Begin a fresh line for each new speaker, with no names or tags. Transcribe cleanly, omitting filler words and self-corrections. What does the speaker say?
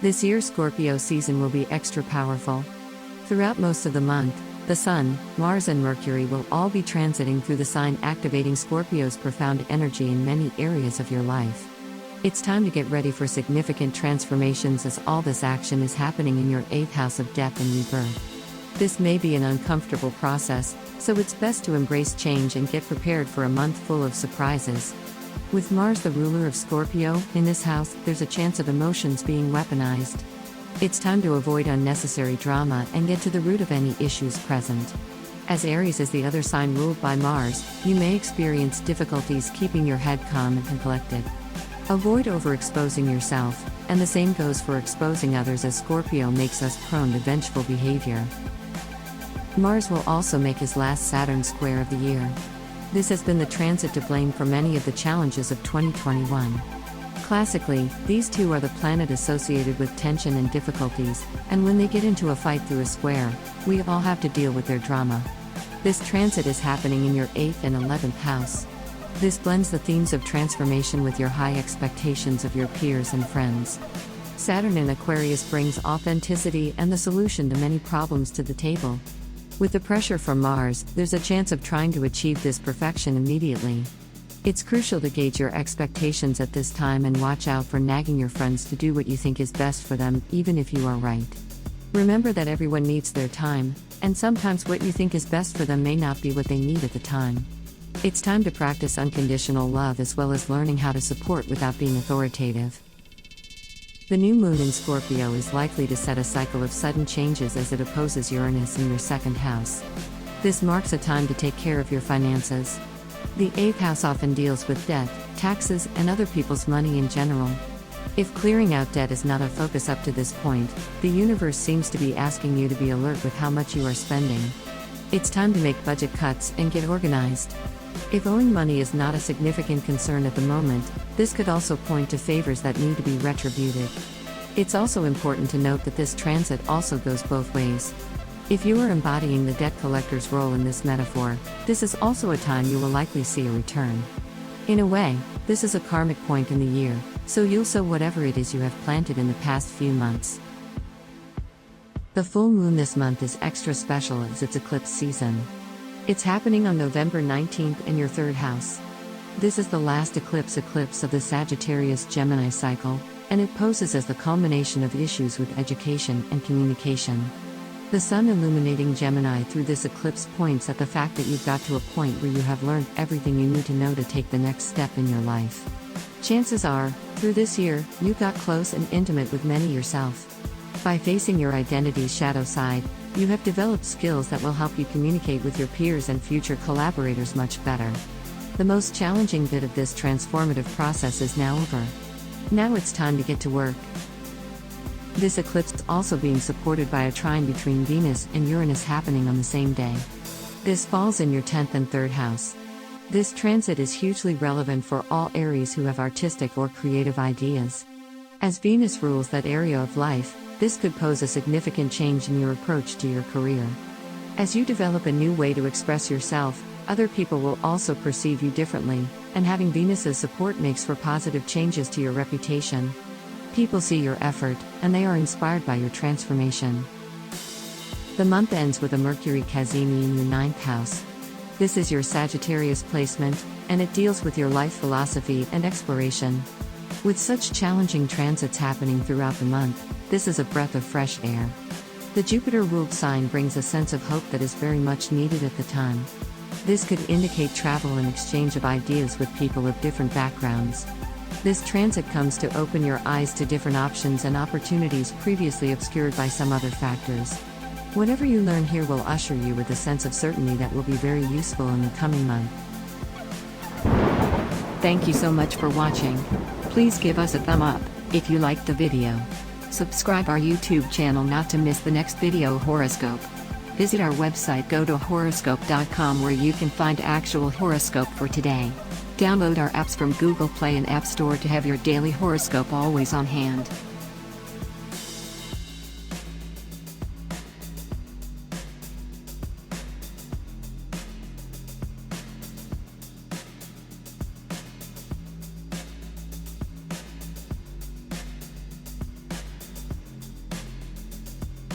This year's Scorpio season will be extra powerful. Throughout most of the month, the Sun, Mars and Mercury will all be transiting through the sign, activating Scorpio's profound energy in many areas of your life. It's time to get ready for significant transformations as all this action is happening in your 8th house of death and rebirth. This may be an uncomfortable process, so it's best to embrace change and get prepared for a month full of surprises. With Mars, the ruler of Scorpio, in this house, there's a chance of emotions being weaponized. It's time to avoid unnecessary drama and get to the root of any issues present. As Aries is the other sign ruled by Mars, you may experience difficulties keeping your head calm and collected. Avoid overexposing yourself, and the same goes for exposing others, as Scorpio makes us prone to vengeful behavior. Mars will also make his last Saturn square of the year. This has been the transit to blame for many of the challenges of 2021. Classically, these two are the planet associated with tension and difficulties, and when they get into a fight through a square, we all have to deal with their drama. This transit is happening in your 8th and 11th house. This blends the themes of transformation with your high expectations of your peers and friends. Saturn in Aquarius brings authenticity and the solution to many problems to the table. With the pressure from Mars, there's a chance of trying to achieve this perfection immediately. It's crucial to gauge your expectations at this time and watch out for nagging your friends to do what you think is best for them, even if you are right. Remember that everyone needs their time, and sometimes what you think is best for them may not be what they need at the time. It's time to practice unconditional love as well as learning how to support without being authoritative. The new moon in Scorpio is likely to set a cycle of sudden changes as it opposes Uranus in your 2nd house. This marks a time to take care of your finances. The 8th house often deals with debt, taxes, and other people's money in general. If clearing out debt is not a focus up to this point, the universe seems to be asking you to be alert with how much you are spending. It's time to make budget cuts and get organized. If owing money is not a significant concern at the moment, this could also point to favors that need to be retributed. It's also important to note that this transit also goes both ways. If you are embodying the debt collector's role in this metaphor, this is also a time you will likely see a return. In a way, this is a karmic point in the year, so you'll sow whatever it is you have planted in the past few months. The full moon this month is extra special as it's eclipse season. It's happening on November 19th in your 3rd house. This is the last eclipse of the Sagittarius-Gemini cycle, and it poses as the culmination of issues with education and communication. The Sun illuminating Gemini through this eclipse points at the fact that you've got to a point where you have learned everything you need to know to take the next step in your life. Chances are, through this year, you got close and intimate with many yourself. By facing your identity's shadow side, you have developed skills that will help you communicate with your peers and future collaborators much better. The most challenging bit of this transformative process is now over. Now it's time to get to work. This eclipse is also being supported by a trine between Venus and Uranus happening on the same day. This falls in your 10th and 3rd house. This transit is hugely relevant for all Aries who have artistic or creative ideas. As Venus rules that area of life, this could pose a significant change in your approach to your career. As you develop a new way to express yourself, other people will also perceive you differently, and having Venus's support makes for positive changes to your reputation. People see your effort, and they are inspired by your transformation. The month ends with a Mercury Cazimi in your 9th house. This is your Sagittarius placement, and it deals with your life philosophy and exploration. With such challenging transits happening throughout the month, this is a breath of fresh air. The Jupiter-ruled sign brings a sense of hope that is very much needed at the time. This could indicate travel and exchange of ideas with people of different backgrounds. This transit comes to open your eyes to different options and opportunities previously obscured by some other factors. Whatever you learn here will usher you with a sense of certainty that will be very useful in the coming month. Thank you so much for watching. Please give us a thumb up if you liked the video. Subscribe our YouTube channel not to miss the next video horoscope. Visit our website GoToHoroscope.com where you can find actual horoscope for today. Download our apps from Google Play and App Store to have your daily horoscope always on hand.